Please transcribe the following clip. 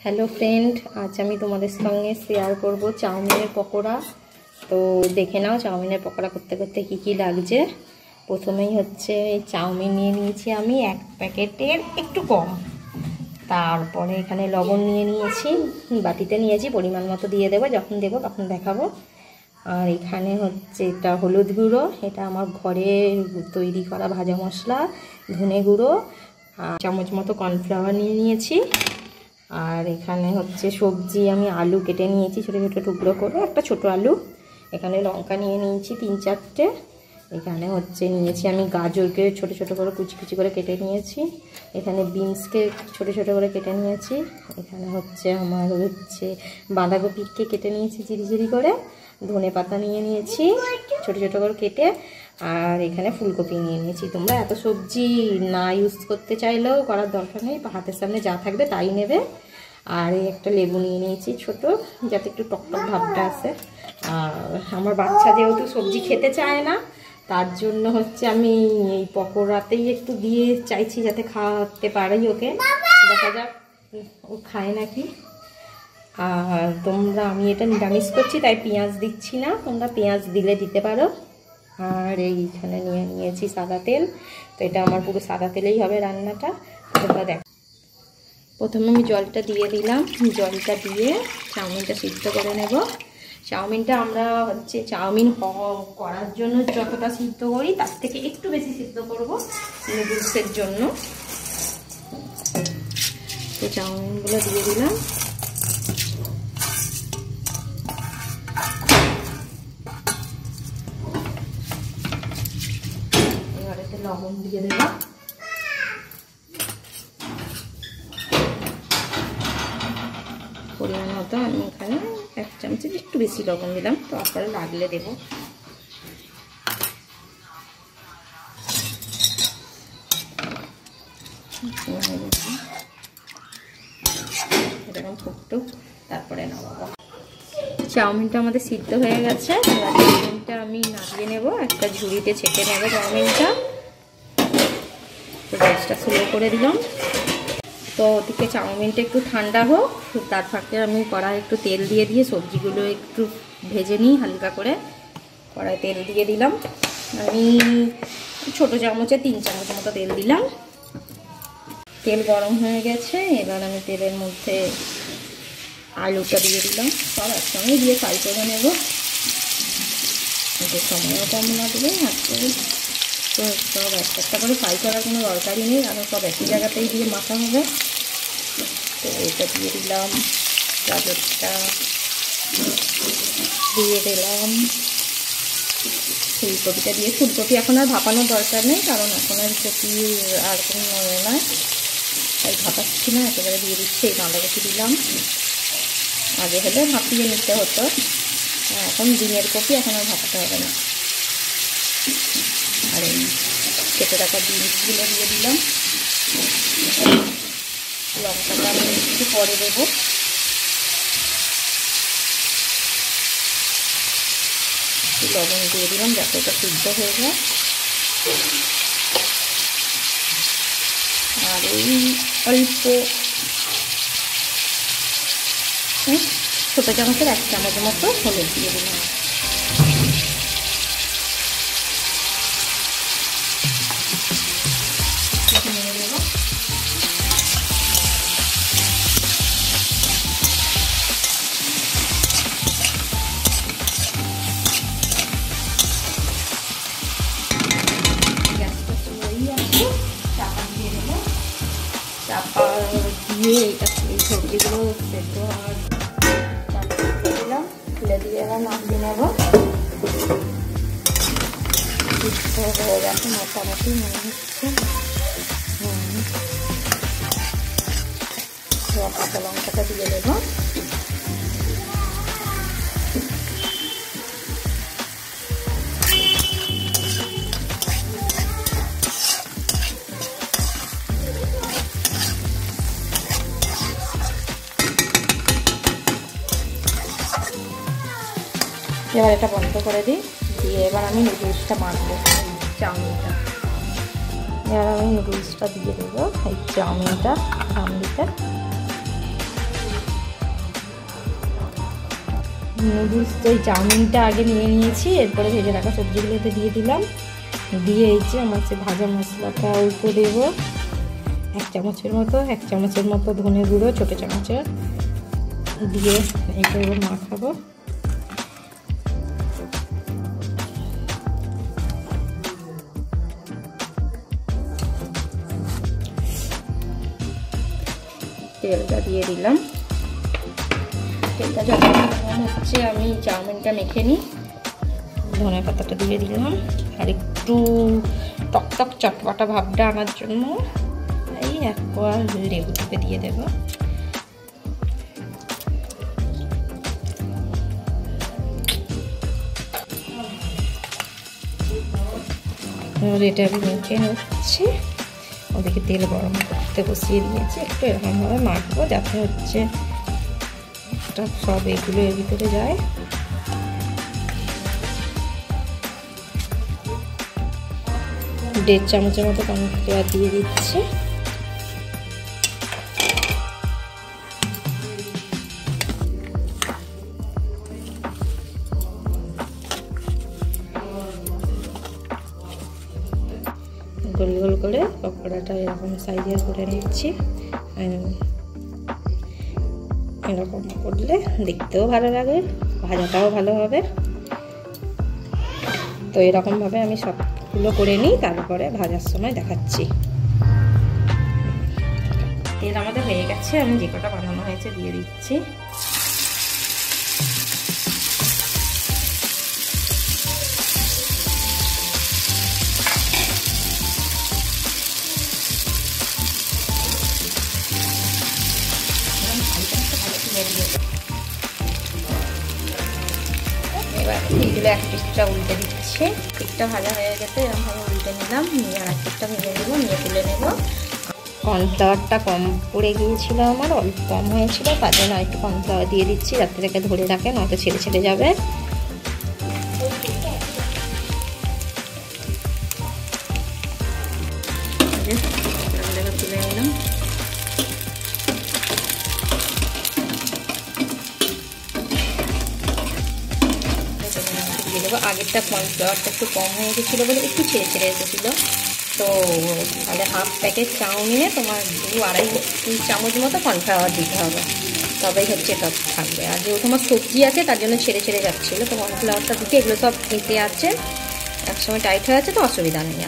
Hello friend, आज আমি তোমাদের সঙ্গে শেয়ার করব চাউমিনের পকোড়া। তো দেখে নাও চাউমিনের পকোড়া করতে করতে কি কি লাগছে। প্রথমেই হচ্ছে চাউমিন নিয়ে নিয়েছি আমি এক প্যাকেটের একটু কম। তারপরে এখানে লবণ নিয়ে নিয়েছি, বাটিতে নিয়েছি, পরিমাণ মতো দিয়ে দেবো, যখন দেবো তখন দেখাবো। আর এখানে হচ্ছে এটা হলুদ গুঁড়ো, এটা আমার ঘরে তৈরি করা ভাজা মশলা, ধনে গুঁড়ো, আর চামচ মতো কর্নফ্লাওয়ার নিয়ে নিয়েছি। আর এখানে হচ্ছে সবজি, আমি আলু কেটে নিয়েছি ছোটো ছোটো টুকরো করে, একটা ছোটো আলু। এখানে লঙ্কা নিয়ে নিয়েছি 3-4টে। এখানে হচ্ছে নিয়েছি আমি গাজরকে ছোটো ছোটো করে কুচি কুচি করে কেটে নিয়েছি। এখানে বিনসকে ছোটো ছোটো করে কেটে নিয়েছি। এখানে হচ্ছে আমার হচ্ছে বাঁধাকপিকে কেটে নিয়েছি ঝিরিঝিরি করে। ধনে পাতা নিয়ে নিয়েছি ছোটো ছোটো করে কেটে। আর এখানে ফুলকপি নিয়ে নিয়েছি। তোমরা এত সবজি না ইউজ করতে চাইলেও করার দরকার নেই, হাতের সামনে যা থাকবে তাই নেবে। আর এই একটা লেবু নিয়ে নিয়েছি ছোট, যাতে একটু টকটক ভাবটা আসে। আর আমার বাচ্চা যেহেতু সবজি খেতে চায় না, তার জন্য হচ্ছে আমি এই পকোড়াতেই একটু দিয়ে চাইছি যাতে খাওয়াতে পারি ওকে। দেখা যাক ও খায় নাকি। আর আমি এটা নিরামিষ করছি তাই পেঁয়াজ দিচ্ছি না, তোমরা পেঁয়াজ দিলে দিতে পারো। আর এইখানে নিয়ে নিয়েছি সাদা তেল। তো এটা আমার পুরো সাদা তেলেই হবে রান্নাটা, তোমরা দেখো। প্রথমে আমি জলটা দিয়ে দিলাম, জলটা দিয়ে চাউমিনটা সিদ্ধ করে নেব। চাউমিনটা আমরা হচ্ছে চাউমিন করার জন্য যতটা সিদ্ধ করি তার থেকে একটু বেশি সিদ্ধ করব নুডলসের জন্য। তো চাউমিনগুলো দিয়ে দিলাম। এবারে লবণ দিয়ে দিলাম। পরিমাণ মতো আমি এখানে 1 চামচের একটু বেশি লবণ দিলাম, তারপরে লাগলে দেবো। এরকম ফুটুক, তারপরে নামাবো। চাউমিনটা আমাদের সিদ্ধ হয়ে গেছে। এবার চাউমিনটা আমি নামিয়ে নেব, একটা ঝুড়িতে ছেঁকে নেব চাউমিনটা। তো গ্যাসটা স্লো করে দিলাম। তো ওদিকে চাউমিনটা একটু ঠান্ডা হোক, তার ফাঁকে আমি কড়াই একটু তেল দিয়ে সবজিগুলো একটু ভেজে নিই হালকা করে। কড়াই তেল দিয়ে দিলাম, আমি ছোটো চামচে 3 চামচ মতো তেল দিলাম। তেল গরম হয়ে গেছে, এবার আমি তেলের মধ্যে আলুটা দিয়ে দিলাম। সব একসঙ্গে দিয়ে ফ্রাই করে নেব, এতে সময়ও কম লাগবে। তো সব একটা করে ফ্রাই করার কোনো দরকারই নেই, কারণ সব একই জায়গাতেই দিয়ে মাখা হবে। তো এটা দিয়ে দিলাম, গাজরটা দিয়ে দিলাম, ফুলকপিটা দিয়ে। ফুলকপি এখন আর ভাপানোর দরকার নেই, কারণ এখন আর কপি আর কোনো নয়, তাই ভাপাচ্ছি না, একেবারে দিয়ে দিচ্ছি। এই বাঁধাকপি দিলাম, আগে হলে ভাপিয়ে নিতে হতো, এখন দিনের কপি, এখন আর ভাপাতে হবে না। আর এই কেটে রাখা বিনসগুলো দিয়ে দিলাম। লঙ্কাটা আমি একটু পরে দেবো। লবণ দিয়ে দিলাম যাতে এটা সিদ্ধ হয়ে যায়। আর এই অল্প ছোটো চামচের 1 চামচ মতো হলুদ দিয়ে দিলাম। চাপা দিয়ে এই সবজিগুলো সেদ্ধ হওয়ার দিলাম, খুলে দিয়ে এবার নামিয়ে নেব। সিদ্ধ হয়ে গেছে মোটামুটি মনে হচ্ছে। কাঁচা লঙ্কাটা দিয়ে দেবো। এবার এটা বন্ধ করে দিই, দিয়ে এবার আমি নুডলসটা মাখবো চাউমিনটা। এবার আমি নুডলসটা দিয়ে দেবো এই চাউমিনটা সামলিতে। নুডলস তো এই চাউমিনটা আগে নিয়ে নিয়েছি, এরপরে ভেজে রাখা সবজিগুলোতে দিয়ে দিলাম। দিয়ে এই যে আমার যে ভাজা মশলাটা অল্প দেবো, 1 চামচের মতো ধনে গুঁড়ো, ছোটো চামচের দিয়ে এইটা এবার মাখাবো। তেলটা দিয়ে দিলাম। তেলটা যখন হচ্ছে আমি চাউমিনটা মেখে নিই। ধনে পাতাটা দিয়ে দিলাম, আর একটু টকটক চটপাটা ভাবটা আনার জন্য এই 1 কোয়া লেবু চিপে দিয়ে দেবো। এটা আমি মেখে নিচ্ছি। ওদিকে তেল গরম করতে বসিয়ে দিয়েছি, একটু এরকমভাবে মাখবো যাতে হচ্ছে সব এগুলো এর ভিতরে যায়। দেড় চামচের মতো কর্নফ্লাওয়ার দিয়ে দিচ্ছি। গোল গোল করে পকোড়াটা এরকম সাইজের করে নিচ্ছি। এরকম করলে দেখতেও ভালো লাগে, ভাজাটাও ভালো হবে। তো এরকমভাবে আমি সবগুলো করে নিই, তারপরে ভাজার সময় দেখাচ্ছি। তেল আমাদের হয়ে গেছে, আমি যে কটা বানানো হয়েছে দিয়ে দিচ্ছি। এবার এইগুলো এক পিসটা উল্টে দিচ্ছি। পিসটা ভাজা হয়ে গেছে, এরকমভাবে উল্টে নিলাম, নিয়ে আর এক পিসটা ভেজে নেবো, নিয়ে তুলে নেবো। কর্নফ্লাওয়ারটা কম পড়ে গিয়েছিল, আমার অল্প কম হয়েছিল, তার জন্য একটু কর্নফ্লাওয়ার দিয়ে দিচ্ছি যাতে থেকে ধরে রাখে, নয়তো ছেড়ে ছেড়ে যাবে। তুলে নিলাম। দিয়ে দেবো। আগেরটা কর্নফ্লাওয়ারটা একটু কম হয়ে গেছিলো বলে একটু ছেড়ে ছেড়ে এসেছিলো। তো তাহলে হাফ প্যাকেট চাউমিনে তোমার 2-2.5 চামচ মতো কর্নফ্লাওয়ার দিতে হবে, তবেই হচ্ছে এটা থাকবে। আর যেহেতু আমার সবজি আছে তার জন্য ছেড়ে ছেড়ে যাচ্ছিলো, তো কর্নফ্লাওয়ারটা দিতে এগুলো সব মিশে আছে, একসময় টাইট হয়ে আছে, তো অসুবিধা নেই।